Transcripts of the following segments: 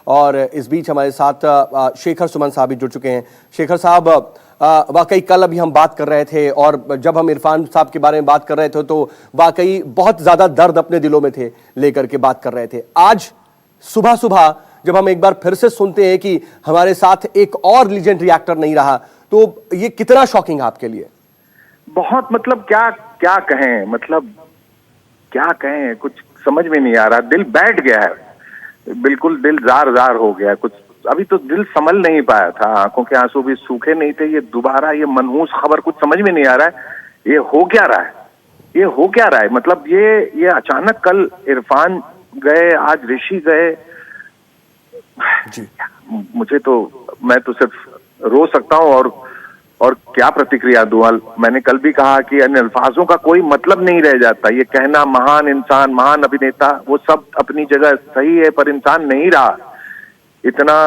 और इस बीच हमारे साथ शेखर सुमन साहब भी जुड़ चुके हैं। शेखर साहब, वाकई कल अभी हम बात कर रहे थे और जब हम इरफान साहब के बारे में बात कर रहे थे तो वाकई बहुत ज़्यादा दर्द अपने दिलों में थे लेकर के बात कर रहे थे। आज सुबह सुबह जब हम एक बार फिर से सुनते हैं कि हमारे साथ एक और लीजेंडरी एक्टर नहीं रहा, तो ये कितना शॉकिंग है आपके लिए? बहुत, मतलब क्या क्या कहें, मतलब क्या कहें, कुछ समझ में नहीं आ रहा। दिल बैठ गया है, बिल्कुल दिल जार जार हो गया। कुछ अभी तो दिल संभल नहीं पाया था, आंखों के आंसू भी सूखे नहीं थे। ये दोबारा ये मनहूस खबर, कुछ समझ में नहीं आ रहा है। ये हो क्या रहा है, ये हो क्या रहा है? मतलब ये अचानक कल इरफान गए, आज ऋषि गए जी। मुझे तो, मैं तो सिर्फ रो सकता हूँ और क्या प्रतिक्रिया दूं। मैंने कल भी कहा कि इन अल्फाजों का कोई मतलब नहीं रह जाता। ये कहना महान इंसान, महान अभिनेता, वो सब अपनी जगह सही है, पर इंसान नहीं रहा। इतना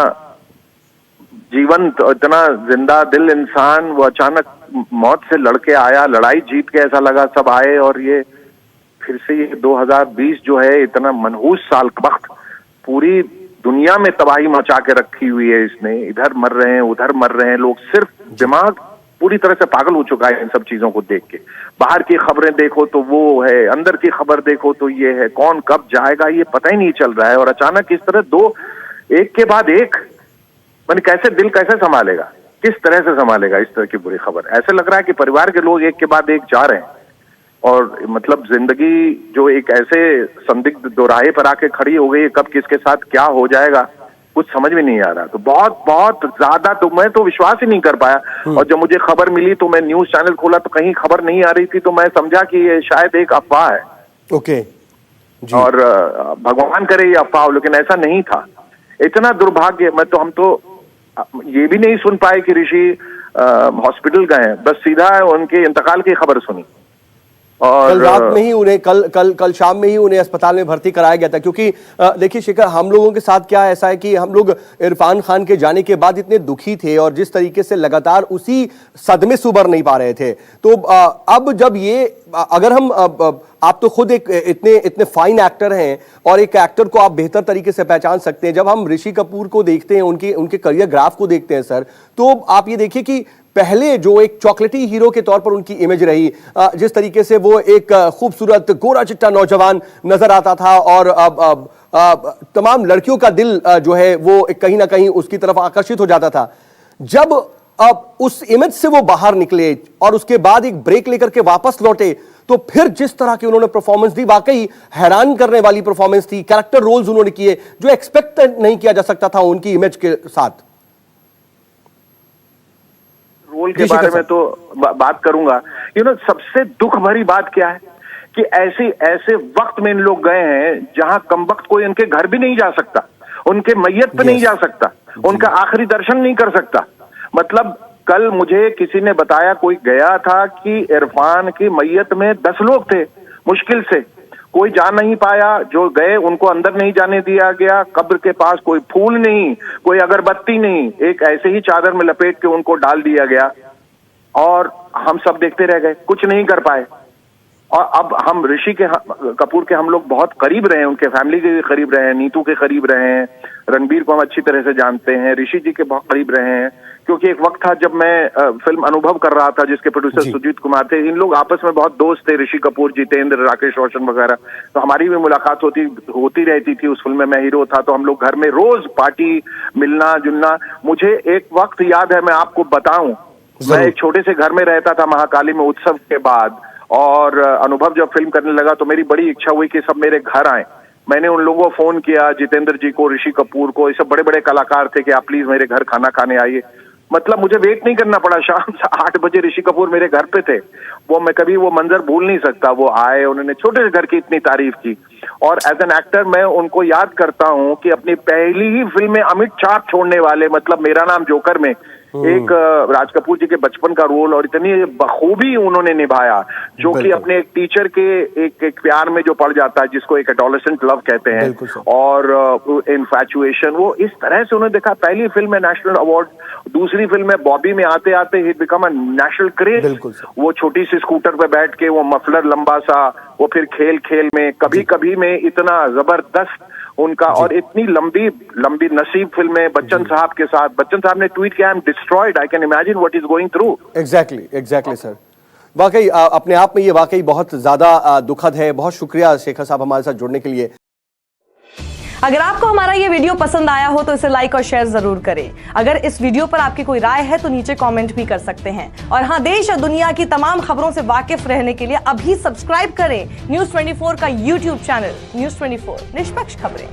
जीवंत, इतना जिंदा दिल इंसान, वो अचानक मौत से लड़के आया, लड़ाई जीत के ऐसा लगा सब आए, और ये फिर से ये 2020 जो है, इतना मनहूस साल, वक्त पूरी दुनिया में तबाही मचा के रखी हुई है इसने। इधर मर रहे हैं, उधर मर रहे हैं लोग, सिर्फ दिमाग पूरी तरह से पागल हो चुका है इन सब चीजों को देख के। बाहर की खबरें देखो तो वो है, अंदर की खबर देखो तो ये है, कौन कब जाएगा ये पता ही नहीं चल रहा है। और अचानक इस तरह दो एक के बाद एक, मैंने कैसे दिल कैसे संभालेगा, किस तरह से संभालेगा इस तरह की बुरी खबर? ऐसे लग रहा है कि परिवार के लोग एक के बाद एक जा रहे हैं, और मतलब जिंदगी जो एक ऐसे संदिग्ध दोराहे पर आके खड़ी हो गई है, कब किसके साथ क्या हो जाएगा कुछ समझ में नहीं आ रहा। तो बहुत बहुत ज्यादा, तो मैं तो विश्वास ही नहीं कर पाया। और जब मुझे खबर मिली तो मैं न्यूज चैनल खोला तो कहीं खबर नहीं आ रही थी, तो मैं समझा कि ये शायद एक अफवाह है। ओके जी। और भगवान करे ये अफवाह हो, लेकिन ऐसा नहीं था। इतना दुर्भाग्य, हम तो ये भी नहीं सुन पाए कि ऋषि हॉस्पिटल गए, बस सीधा उनके इंतकाल की खबर सुनी। और कल रात में ही उन्हें कल शाम में ही उन्हें अस्पताल में भर्ती कराया गया था। क्योंकि देखिए शेखर, हम लोगों के साथ क्या ऐसा है कि हम लोग इरफान खान के जाने के बाद इतने दुखी थे और जिस तरीके से लगातार उसी सदमे से उबर नहीं पा रहे थे। तो अब जब ये, अगर हम, आप तो खुद एक इतने फाइन एक्टर हैं और एक एक्टर को आप बेहतर तरीके से पहचान सकते हैं। जब हम ऋषि कपूर को देखते हैं, उनके करियर ग्राफ को देखते हैं सर, तो आप ये देखिए कि पहले जो एक चॉकलेटी हीरो के तौर पर उनकी इमेज रही, जिस तरीके से वो एक खूबसूरत गोरा चिट्टा नौजवान नजर आता था और तमाम लड़कियों का दिल जो है वो कहीं ना कहीं उसकी तरफ आकर्षित हो जाता था। जब उस इमेज से वो बाहर निकले और उसके बाद एक ब्रेक लेकर के वापस लौटे, तो फिर जिस तरह की उन्होंने परफॉर्मेंस दी, वाकई हैरान करने वाली परफॉर्मेंस थी। कैरेक्टर रोल्स उन्होंने किए जो एक्सपेक्ट नहीं किया जा सकता था उनकी इमेज के साथ। रोल के बारे में तो बात करूंगा। सबसे दुख भरी बात क्या है कि ऐसे वक्त में इन लोग गए हैं जहां कम वक्त कोई इनके घर भी नहीं जा सकता, उनके मैयत पे नहीं जा सकता, उनका आखिरी दर्शन नहीं कर सकता। मतलब कल मुझे किसी ने बताया, कोई गया था कि इरफान की मैयत में 10 लोग थे, मुश्किल से कोई जा नहीं पाया। जो गए उनको अंदर नहीं जाने दिया गया, कब्र के पास कोई फूल नहीं, कोई अगरबत्ती नहीं, एक ऐसे ही चादर में लपेट के उनको डाल दिया गया और हम सब देखते रह गए, कुछ नहीं कर पाए। और अब हम ऋषि कपूर के हम लोग बहुत करीब रहे हैं, उनके फैमिली के भी करीब रहे हैं, नीतू के करीब रहे हैं, रणबीर को हम अच्छी तरह से जानते हैं, ऋषि जी के बहुत करीब रहे हैं। क्योंकि एक वक्त था जब मैं फिल्म अनुभव कर रहा था जिसके प्रोड्यूसर सुजीत कुमार थे, इन लोग आपस में बहुत दोस्त थे, ऋषि कपूर, जितेंद्र, राकेश रोशन वगैरह। तो हमारी भी मुलाकात होती रहती थी। उस फिल्म में मैं हीरो था, तो हम लोग घर में रोज पार्टी, मिलना जुलना। मुझे एक वक्त याद है, मैं आपको बताऊं, मैं एक छोटे से घर में रहता था महाकाली में उत्सव के बाद, और अनुभव जब फिल्म करने लगा तो मेरी बड़ी इच्छा हुई कि सब मेरे घर आए। मैंने उन लोगों को फोन किया, जितेंद्र जी को, ऋषि कपूर को, ये सब बड़े बड़े कलाकार थे कि आप प्लीज मेरे घर खाना खाने आइए। मतलब मुझे वेट नहीं करना पड़ा, शाम 8 बजे ऋषि कपूर मेरे घर पे थे। मैं कभी वो मंजर भूल नहीं सकता। वो आए, उन्होंने छोटे से घर की इतनी तारीफ की, और एज एन एक्टर मैं उनको याद करता हूं कि अपनी पहली ही फिल्म में अमिट छाप छोड़ने वाले, मतलब मेरा नाम जोकर में एक राज कपूर जी के बचपन का रोल, और इतनी बखूबी उन्होंने निभाया, जो कि अपने एक टीचर के एक प्यार में जो पड़ जाता है, जिसको एक एडोलेसेंट लव कहते हैं, और इन्फैचुएशन, वो इस तरह से उन्होंने देखा। पहली फिल्म में नेशनल अवार्ड, दूसरी फिल्म में बॉबी में आते आते he become a national craze. वो छोटी सी स्कूटर पे बैठ के, वो मफलर लंबा सा, वो फिर खेल खेल में, कभी कभी में इतना जबरदस्त उनका, और इतनी लंबी लंबी नसीब फिल्में बच्चन साहब के साथ। बच्चन साहब ने ट्वीट किया, I am destroyed, I can imagine what is going through. Exactly sir, वाकई अपने आप में ये वाकई बहुत ज्यादा दुखद है। बहुत शुक्रिया शेखर साहब हमारे साथ जुड़ने के लिए। अगर आपको हमारा ये वीडियो पसंद आया हो तो इसे लाइक और शेयर जरूर करें। अगर इस वीडियो पर आपकी कोई राय है तो नीचे कमेंट भी कर सकते हैं। और हाँ, देश और दुनिया की तमाम खबरों से वाकिफ रहने के लिए अभी सब्सक्राइब करें न्यूज़ 24 का यूट्यूब चैनल। न्यूज़ 24, निष्पक्ष खबरें।